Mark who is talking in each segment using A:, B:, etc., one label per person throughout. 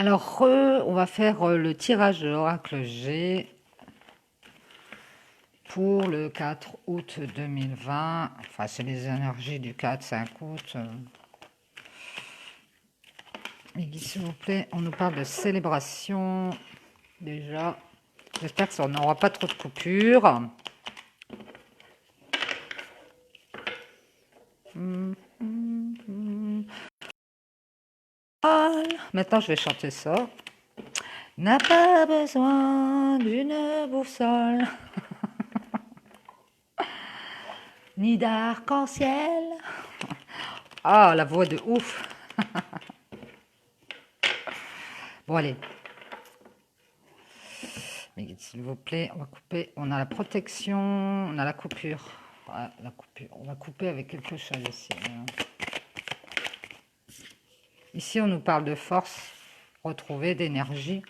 A: Alors, on va faire le tirage de l'oracle G pour le 4 août 2020. Enfin, c'est les énergies du 4-5 août. Et s'il vous plaît, on nous parle de célébration. Déjà, j'espère que ça n'aura pas trop de coupures. Maintenant, je vais chanter ça. N'a pas besoin d'une boussole, ni d'arc-en-ciel. Ah, la voix de ouf. Bon, allez. Mais s'il vous plaît, on va couper. On a la protection, on a la coupure. Ouais, la coupure. On va couper avec quelque chose ici. Ici, on nous parle de force retrouvée, d'énergie.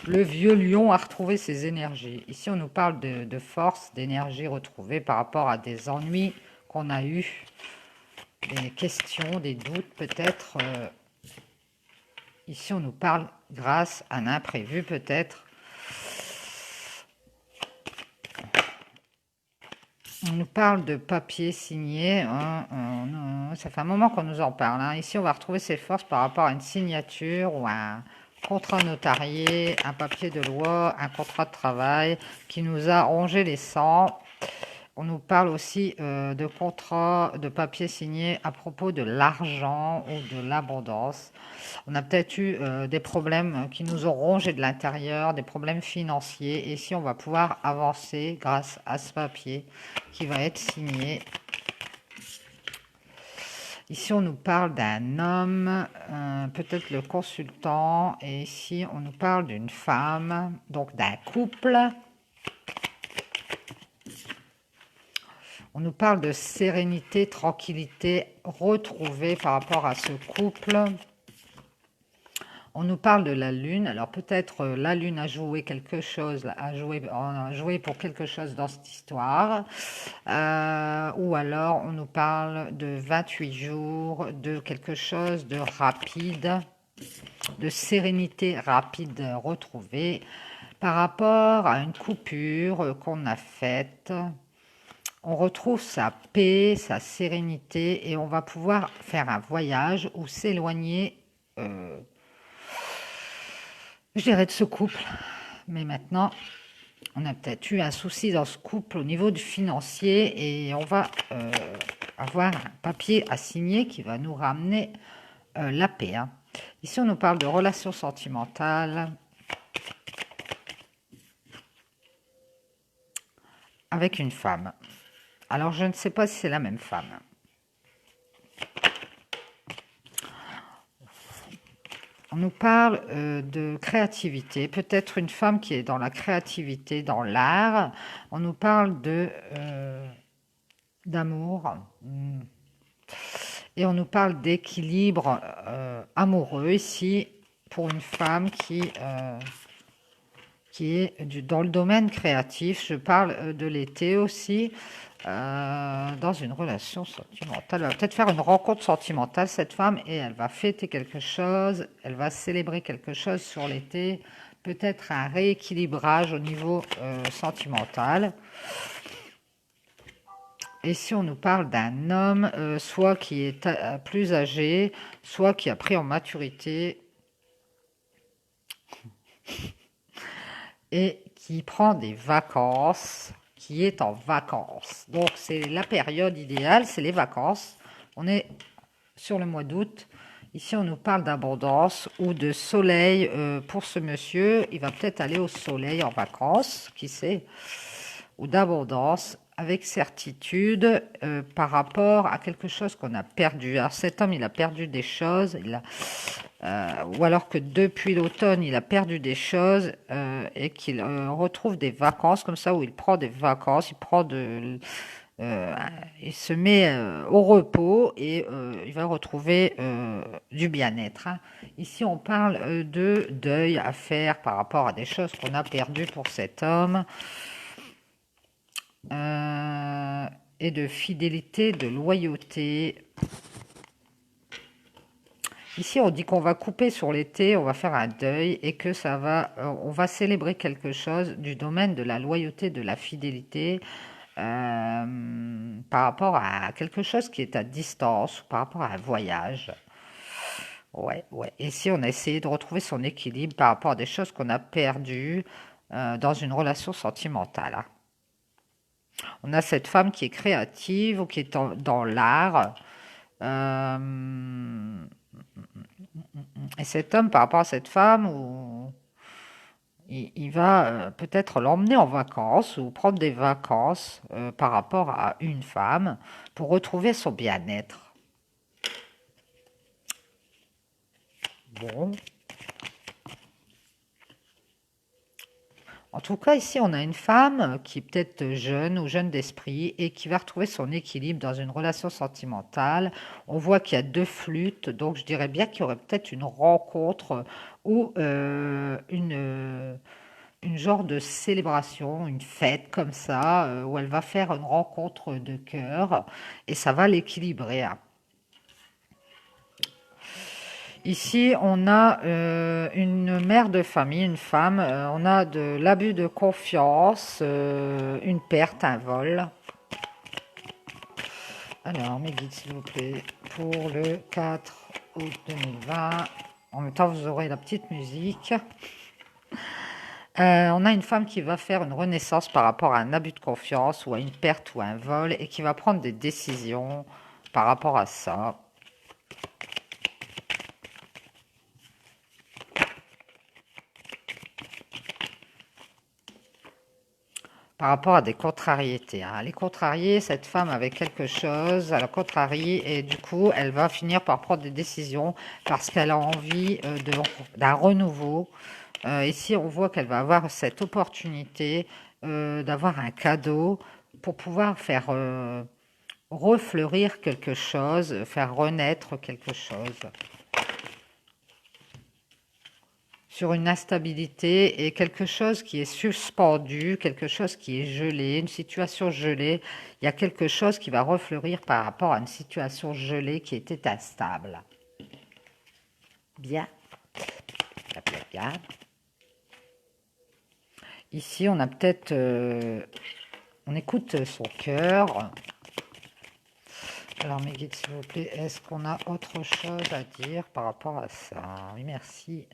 A: Le vieux lion a retrouvé ses énergies. Ici, on nous parle de force, d'énergie retrouvée par rapport à des ennuis qu'on a eus, des questions, des doutes peut-être. Ici, on nous parle grâce à un imprévu peut-être. On nous parle de papier signé. Ça fait un moment qu'on nous en parle. Hein. Ici, on va retrouver ses forces par rapport à une signature ou un contrat notarié, un papier de loi, un contrat de travail qui nous a rongé les sangs. On nous parle aussi de contrats, de papier signé à propos de l'argent ou de l'abondance. On a peut-être eu des problèmes qui nous ont rongé de l'intérieur, des problèmes financiers. Et ici, on va pouvoir avancer grâce à ce papier qui va être signé. Ici, on nous parle d'un homme, peut-être le consultant. Et ici, on nous parle d'une femme, donc d'un couple. On nous parle de sérénité, tranquillité retrouvée par rapport à ce couple. On nous parle de la lune. Alors peut-être la lune a joué quelque chose, a joué pour quelque chose dans cette histoire. Ou alors on nous parle de 28 jours, de quelque chose de rapide, de sérénité rapide retrouvée par rapport à une coupure qu'on a faite. On retrouve sa paix, sa sérénité et on va pouvoir faire un voyage ou s'éloigner, je dirais, de ce couple. Mais maintenant, on a peut-être eu un souci dans ce couple au niveau du financier et on va avoir un papier à signer qui va nous ramener la paix. Hein. Ici, on nous parle de relations sentimentales avec une femme. Alors, je ne sais pas si c'est la même femme. On nous parle de créativité, peut-être une femme qui est dans la créativité, dans l'art. On nous parle d'amour. Et on nous parle d'équilibre amoureux ici pour une femme qui est dans le domaine créatif. Je parle de l'été aussi. Dans une relation sentimentale. Elle va peut-être faire une rencontre sentimentale, cette femme, et elle va fêter quelque chose, elle va célébrer quelque chose sur l'été, peut-être un rééquilibrage au niveau sentimental. Et si on nous parle d'un homme, soit qui est plus âgé, soit qui a pris en maturité et qui prend des vacances, qui est en vacances. Donc c'est la période idéale, c'est les vacances. On est sur le mois d'août. Ici, on nous parle d'abondance ou de soleil pour ce monsieur. Il va peut-être aller au soleil en vacances, qui sait, ou d'abondance avec certitude par rapport à quelque chose qu'on a perdu. Alors cet homme, il a perdu des choses, ou alors que depuis l'automne, il a perdu des choses et qu'il retrouve des vacances comme ça, où il prend des vacances, il se met au repos et il va retrouver du bien-être. Hein. Ici, on parle de deuil à faire par rapport à des choses qu'on a perdues pour cet homme. Et de fidélité, de loyauté. Ici, on dit qu'on va couper sur l'été, on va faire un deuil et que on va célébrer quelque chose du domaine de la loyauté, de la fidélité, par rapport à quelque chose qui est à distance, ou par rapport à un voyage. Ouais, ouais. Ici, on a essayé de retrouver son équilibre par rapport à des choses qu'on a perdues dans une relation sentimentale, hein. On a cette femme qui est créative ou qui est dans l'art. Euh, et cet homme, par rapport à cette femme, il va peut-être l'emmener en vacances ou prendre des vacances par rapport à une femme pour retrouver son bien-être. Bon. En tout cas, ici, on a une femme qui est peut-être jeune ou jeune d'esprit et qui va retrouver son équilibre dans une relation sentimentale. On voit qu'il y a deux flûtes, donc je dirais bien qu'il y aurait peut-être une rencontre ou une genre de célébration, une fête comme ça, où elle va faire une rencontre de cœur et ça va l'équilibrer, hein. Ici, on a une mère de famille, une femme. On a de l'abus de confiance, une perte, un vol. Alors, mes guides, s'il vous plaît, pour le 4 août 2020. En même temps, vous aurez la petite musique. On a une femme qui va faire une renaissance par rapport à un abus de confiance ou à une perte ou un vol et qui va prendre des décisions par rapport à ça. Par rapport à des contrariétés, hein. Les contrariés, cette femme avait quelque chose, elle a contrarié et du coup, elle va finir par prendre des décisions parce qu'elle a envie d'un renouveau. Ici, on voit qu'elle va avoir cette opportunité d'avoir un cadeau pour pouvoir faire refleurir quelque chose, faire renaître quelque chose. Sur une instabilité et quelque chose qui est suspendu, quelque chose qui est gelé, une situation gelée. Il y a quelque chose qui va refleurir par rapport à une situation gelée qui était instable. Bien. Bien. Ici, on a peut-être... on écoute son cœur. Alors, mes guides, s'il vous plaît, est-ce qu'on a autre chose à dire par rapport à ça? Oui, merci.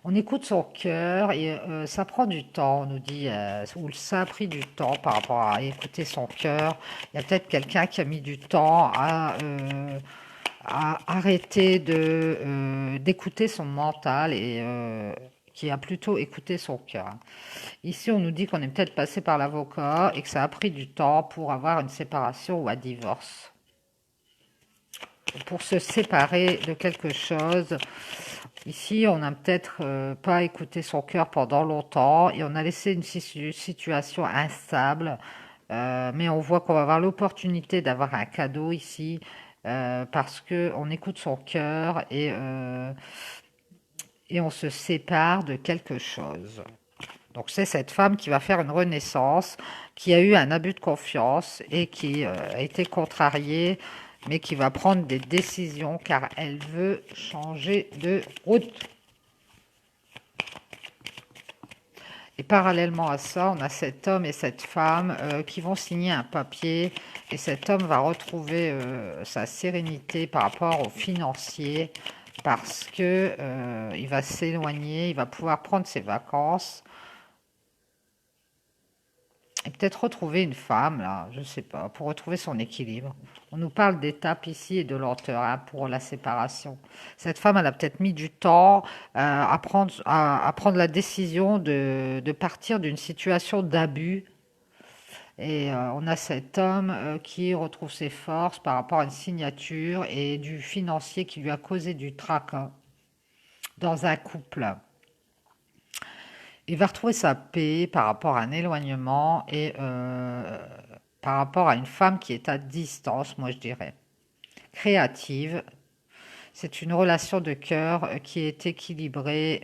A: On écoute son cœur et ça prend du temps, on nous dit, ou ça a pris du temps par rapport à écouter son cœur. Il y a peut-être quelqu'un qui a mis du temps à arrêter d'écouter son mental et qui a plutôt écouté son cœur. Ici, on nous dit qu'on est peut-être passé par l'avocat et que ça a pris du temps pour avoir une séparation ou un divorce. Pour se séparer de quelque chose. Ici, on n'a peut-être pas écouté son cœur pendant longtemps et on a laissé une situation instable. Mais on voit qu'on va avoir l'opportunité d'avoir un cadeau ici parce que on écoute son cœur et on se sépare de quelque chose. Donc c'est cette femme qui va faire une renaissance, qui a eu un abus de confiance et qui a été contrariée, mais qui va prendre des décisions car elle veut changer de route. Et parallèlement à ça, on a cet homme et cette femme qui vont signer un papier et cet homme va retrouver sa sérénité par rapport aux financiers parce que il va s'éloigner, il va pouvoir prendre ses vacances et peut-être retrouver une femme, là, je ne sais pas, pour retrouver son équilibre. On nous parle d'étapes ici et de lenteur hein, pour la séparation. Cette femme, elle a peut-être mis du temps à prendre la décision de partir d'une situation d'abus. Et on a cet homme qui retrouve ses forces par rapport à une signature et du financier qui lui a causé du tracas dans un couple. Il va retrouver sa paix par rapport à un éloignement et par rapport à une femme qui est à distance, moi je dirais. Créative. C'est une relation de cœur qui est équilibrée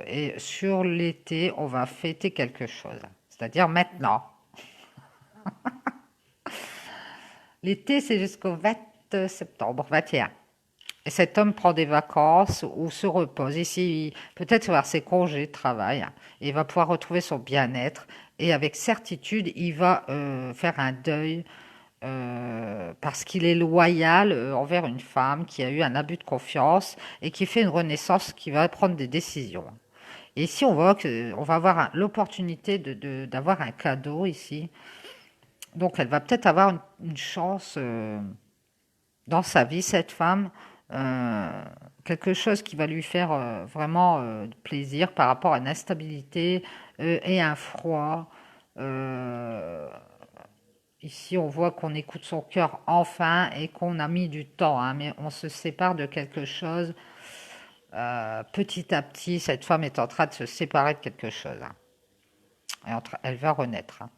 A: et sur l'été, on va fêter quelque chose. C'est-à-dire maintenant. L'été, c'est jusqu'au 20 septembre, 21. Et cet homme prend des vacances ou se repose. Ici, peut-être vers ses congés de travail. Et il va pouvoir retrouver son bien-être. Et avec certitude, il va faire un deuil parce qu'il est loyal envers une femme qui a eu un abus de confiance et qui fait une renaissance, qui va prendre des décisions. Et ici, on voit que on va avoir l'opportunité d'avoir un cadeau ici. Donc, elle va peut-être avoir une chance dans sa vie, cette femme, euh, quelque chose qui va lui faire vraiment plaisir par rapport à une instabilité et un froid. Euh, Ici, on voit qu'on écoute son cœur enfin et qu'on a mis du temps, hein, mais on se sépare de quelque chose. Petit à petit, cette femme est en train de se séparer de quelque chose, hein. Elle va renaître, hein.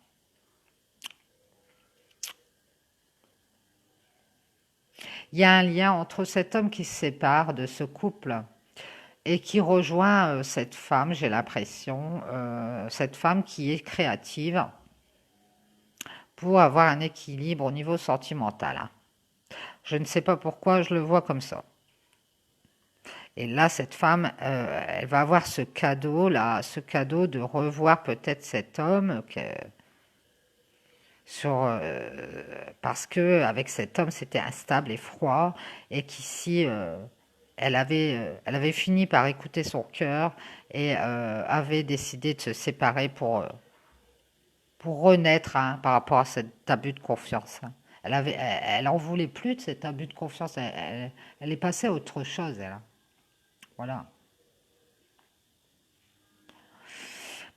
A: Il y a un lien entre cet homme qui se sépare de ce couple et qui rejoint cette femme, j'ai l'impression, cette femme qui est créative pour avoir un équilibre au niveau sentimental, hein. Je ne sais pas pourquoi je le vois comme ça. Et là, cette femme, elle va avoir ce cadeau là, ce cadeau de revoir peut-être cet homme parce que avec cet homme c'était instable et froid et qu'ici elle avait fini par écouter son cœur et avait décidé de se séparer pour renaître, hein, par rapport à cet abus de confiance, hein. Elle en voulait plus de cet abus de confiance. Elle est passée à autre chose, elle, hein. Voilà.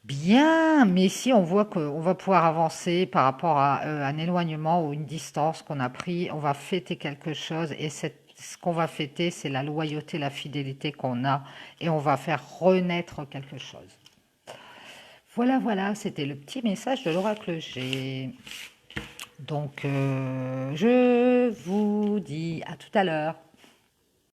A: Bien, mais si on voit qu'on va pouvoir avancer par rapport à un éloignement ou une distance qu'on a pris, on va fêter quelque chose et ce qu'on va fêter, c'est la loyauté, la fidélité qu'on a et on va faire renaître quelque chose. Voilà, voilà, c'était le petit message de l'oracle G. Donc, je vous dis à tout à l'heure.